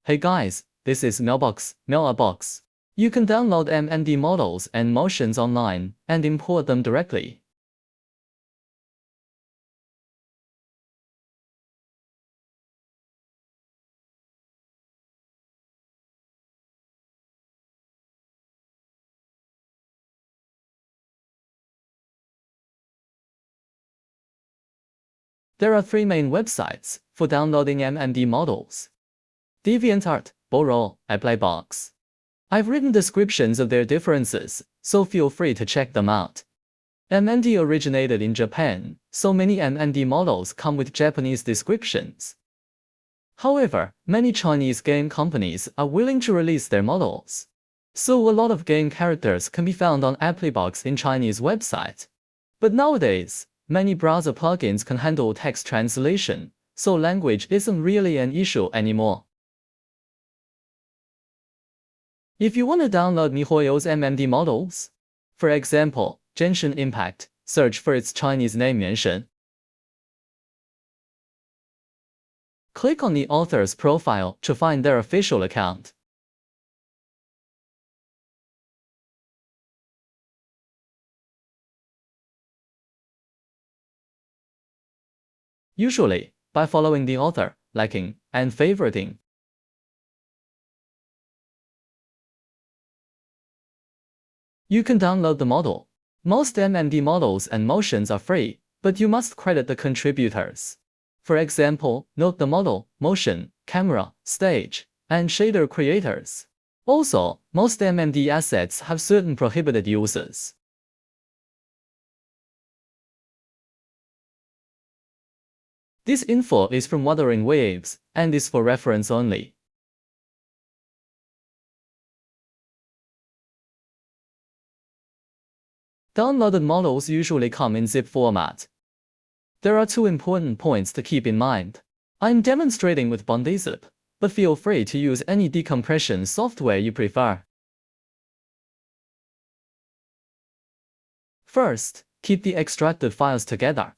Hey guys, this is Mailbox. You can download MMD models and motions online and import them directly. There are three main websites for downloading MMD models: DeviantArt, Borrow, Applybox. I've written descriptions of their differences, so feel free to check them out. MMD originated in Japan, so many MMD models come with Japanese descriptions. However, many Chinese game companies are willing to release their models, so a lot of game characters can be found on Applybox in Chinese website. But nowadays, many browser plugins can handle text translation, so language isn't really an issue anymore. If you want to download miHoYo's MMD models, for example, Genshin Impact, search for its Chinese name Yuanshen. Click on the author's profile to find their official account. Usually, by following the author, liking, and favoriting. You can download the model. Most MMD models and motions are free, but you must credit the contributors. For example, note the model, motion, camera, stage, and shader creators. Also, most MMD assets have certain prohibited uses. This info is from Wuthering Waves, and is for reference only. Downloaded models usually come in zip format. There are two important points to keep in mind. I'm demonstrating with BondiZip, but feel free to use any decompression software you prefer. First, keep the extracted files together.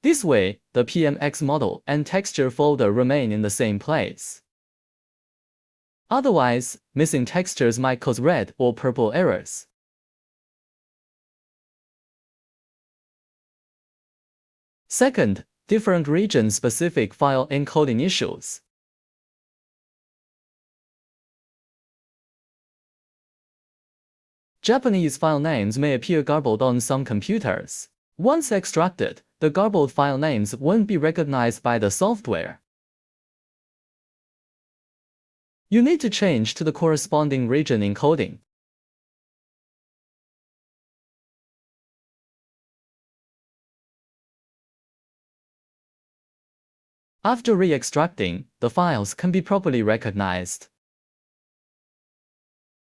This way, the PMX model and texture folder remain in the same place. Otherwise, missing textures might cause red or purple errors. Second, different region-specific file encoding issues. Japanese file names may appear garbled on some computers. Once extracted, the garbled file names won't be recognized by the software. You need to change to the corresponding region encoding. After re-extracting, the files can be properly recognized.